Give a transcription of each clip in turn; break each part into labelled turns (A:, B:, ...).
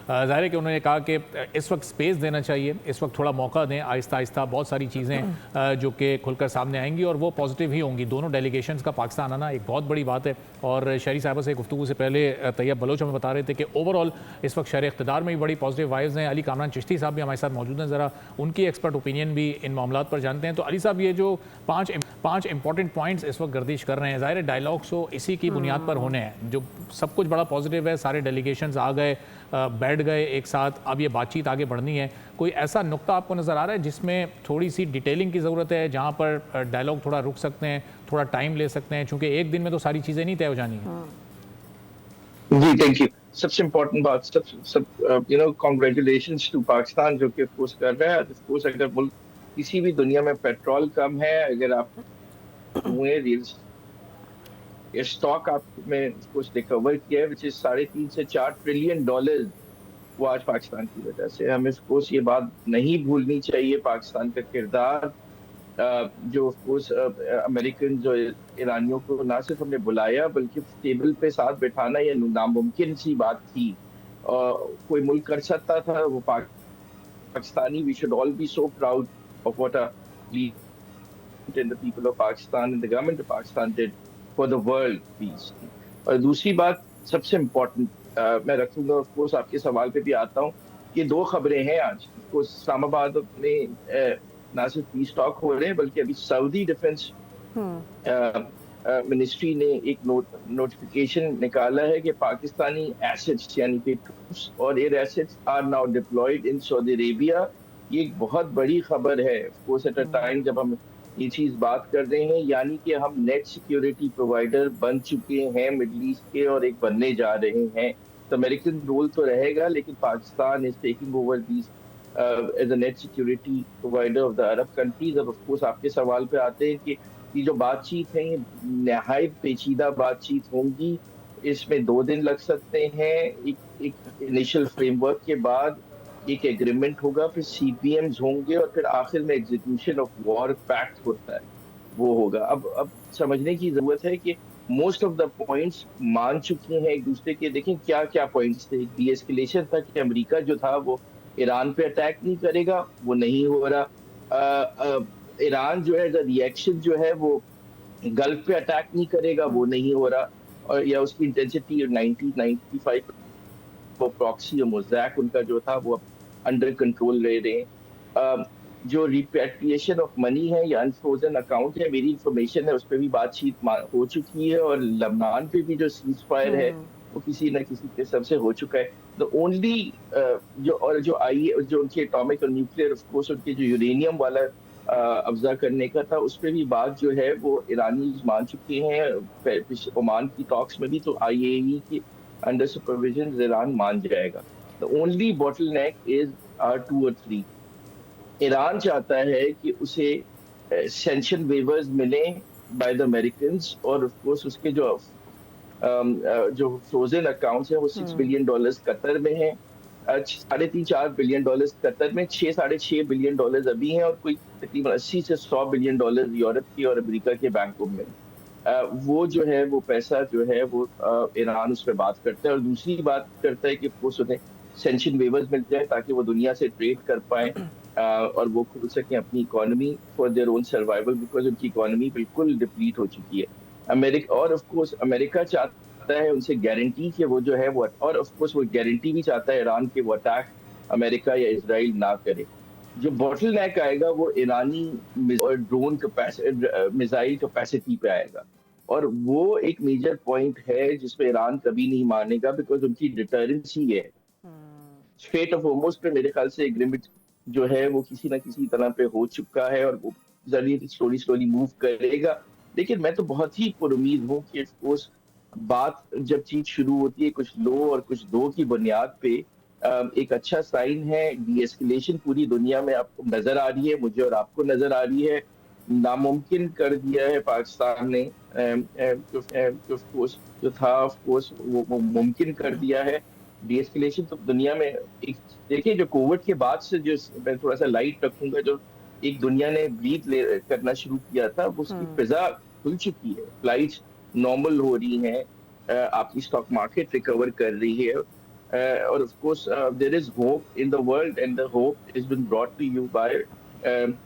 A: ظاہر ہے کہ انہوں نے کہا کہ اس وقت سپیس دینا چاہیے، اس وقت تھوڑا موقع دیں، آہستہ آہستہ بہت ساری چیزیں جو کہ کھل کر سامنے آئیں گی اور وہ پازیٹیو ہی ہوں گی. دونوں ڈیلیگیشنز کا پاکستان آنا ایک بہت بڑی بات ہے. اور شہری صاحبہ سے گفتگو سے پہلے طیب بلوچ ہمیں بتا رہے تھے کہ اوور آل اس وقت شہر اقتدار میں بھی بڑی پازیٹیو وائبز ہیں. علی کامران چشتی صاحب بھی ہمارے ساتھ موجود ہیں، ذرا ان کی ایکسپرٹ اوپینین بھی ان معاملات پر جانتے ہیں. تو علی صاحب، یہ جو پانچ امپورٹنٹ پوائنٹس اس وقت گردش کر رہے ہیں، ظاہر ڈائلاگس ہو اسی کی بنیاد پر ہونے ہیں. جو سب کچھ بڑا پازیٹیو ہے، سارے ڈیلیگیشنز آ گئے، بیٹھ گئے ایک ساتھ، اب یہ بات چیت آگے بڑھنی ہے. کوئی ایسا نقطہ آپ کو نظر آ رہا ہے جس میں تھوڑی سی ڈیٹیلنگ کی ضرورت ہے، جہاں پر ڈائلاگ تھوڑا رک سکتے ہیں، تھوڑا ٹائم لے سکتے ہیں، چونکہ ایک دن میں تو ساری چیزیں نہیں طے ہو جانی ہیں؟
B: جی تھینک یو. سب سے امپورٹنٹ بات کانگریچولیشنز ٹو پاکستان جو کہ افکورس کر رہا ہے. افکورس اگر ملک کسی بھی دنیا میں پیٹرول کم ہے، اگر آپ ہوئے ریل اسٹاک آپ میں کچھ ریکور کیا ہے وچ از $3.5 سے $4 ٹریلین، وہ آج پاکستان کی وجہ سے. ہمیں افکورس یہ بات نہیں بھولنی چاہیے. پاکستان کا کردار جو افکورس امریکن جو ایرانیوں کو نہ صرف ہم نے بلایا بلکہ ٹیبل پہ ساتھ بٹھانا یہ ناممکن سی بات تھی. کوئی ملک کر سکتا تھا، وہ Pakistani. We should all be so proud of what and the people of Pakistan and the government of Pakistan did for the world peace. اور دوسری بات سب سے امپورٹنٹ میں رکھوں گا، آف کورس آپ کے سوال پہ بھی آتا ہوں کہ 2 خبریں ہیں آج. آف کورس اسلام آباد میں نہ صرف پیس ٹاک ہو رہے ہیں بلکہ ابھی سعودی ڈیفنس منسٹری نے ایک نوٹیفیکیشن نکالا ہے کہ پاکستانی ایسٹس یعنی کہ ٹروپس اور air assets are now deployed in Saudi Arabia. یہ ایک بہت بڑی خبر ہے of course at a time جب ہم یہ چیز بات کر رہے ہیں، یعنی کہ ہم نیٹ سیکیورٹی پرووائڈر بن چکے ہیں مڈل ایسٹ کے اور ایک بننے جا رہے ہیں. تو امریکن رول تو رہے گا لیکن Pakistan is taking over these as a net security provider of the Arab countries. اب آف کورس آپ کے سوال پہ آتے ہیں کہ یہ جو بات چیت ہے یہ نہایت پیچیدہ بات چیت ہوں گی. اس میں 2 دن لگ سکتے ہیں. ایک انیشل فریم ورک کے بعد ایک ایگریمنٹ ہوگا، پھر سی پی ایمز ہوں گے اور پھر آخر میں ایگزیکیوشن آف وار پیکٹ ہوتا ہے وہ ہوگا. اب سمجھنے کی ضرورت ہے کہ موسٹ آف دا پوائنٹس مان چکے ہیں ایک دوسرے کے. دیکھیں کیا کیا پوائنٹس تھے. ڈی ایسکیلیشن تھا کہ امریکہ جو تھا وہ ایران پہ اٹیک نہیں کرے گا، وہ نہیں ہو رہا. ایران جو ہے ری ایکشن جو ہے وہ گلف پہ اٹیک نہیں کرے گا، وہ نہیں ہو رہا. اور یا اس کی انٹینسٹی 95 وہ پراکسی اور موزیک ان کا جو تھا وہ انڈر کنٹرول رہ رہے ہیں. جو ریپیٹریشن آف منی ہے یا انفروزن اکاؤنٹ ہے، میری انفارمیشن ہے اس پہ بھی بات چیت ہو چکی ہے. اور لبنان پہ بھی جو سیز فائر ہے وہ کسی نہ کسی قسم سے ہو چکا ہے. دا اونلی جو ان کی اٹامک اور نیوکلیئر آف کورس ان کے جو یورینیم والا افزا کرنے کا تھا اس پہ بھی بات جو ہے وہ ایرانیز مان چکے ہیں. عمان کی ٹاکس میں بھی تو IAEA کی انڈر سپرویژن ایران مان جائے گا. دا اونلی بوٹل نیک از 2 اور 3. ایران چاہتا ہے کہ اسے سینکشن ویورز ملیں بائی دا امریکنز اور آف کورس اس کے جو فروزن اکاؤنٹس ہیں وہ $6 بلین قطر میں ہیں، $3.5-4 بلین قطر میں، $6-6.5 بلین ابھی ہیں، اور کوئی تقریباً $80 سے $100 بلین یورپ کے اور امریکہ کے بینکوں میں. وہ جو ہے وہ پیسہ جو ہے وہ ایران اس پہ بات کرتا ہے. اور دوسری بات کرتا ہے کہ انہیں سینکشن ویورز مل جائے تاکہ وہ دنیا سے ٹریڈ کر پائیں اور وہ کھل سکیں اپنی economy for their own survival, because ان کی اکانومی بالکل ڈپلیٹ ہو چکی ہے. اور آف کورس امریکہ چاہتا ہے ان سے گارنٹی کہ وہ جو ہے وہ، اور آف کورس وہ گارنٹی بھی چاہتا ہے ایران کے وہ اٹیک امریکہ یا اسرائیل نہ کرے. جو بوٹل نیک آئے گا وہ ایرانی ڈرون میزائل کیپیسٹی پہ آئے گا. اور وہ ایک میجر پوائنٹ ہے جس پہ ایران کبھی نہیں مانے گا بیکاز ان کی ڈیٹرنس ہی ہے. اسٹریٹ آف ہارموز پہ میرے خیال سے ایگریمنٹ جو ہے وہ کسی نہ کسی طرح پہ ہو چکا ہے اور وہ سلولی موو کرے گا. لیکن میں تو بہت ہی پر امید ہوں کہ بات جب چیز شروع ہوتی ہے کچھ لو اور کچھ دو کی بنیاد پہ ایک اچھا سائن ہے. ڈی ایسکیلیشن پوری دنیا میں آپ کو نظر آ رہی ہے، مجھے اور آپ کو نظر آ رہی ہے. ناممکن کر دیا ہے پاکستان نے جو تھا آف کورس وہ ممکن کر دیا ہے. ڈی ایسکیلیشن تو دنیا میں دیکھیں جو کووڈ کے بعد سے جو میں تھوڑا سا لائٹ رکھوں گا، جو ایک دنیا نے بریتھ کرنا شروع کیا تھا اس کی فضا کھل چکی ہے. فلائٹس نارمل ہو رہی ہیں، آپ کی اسٹاک مارکیٹ ریکور کر رہی ہے. or of course, there is hope in the world, and the hope has been brought to you by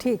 C: ٹھیک.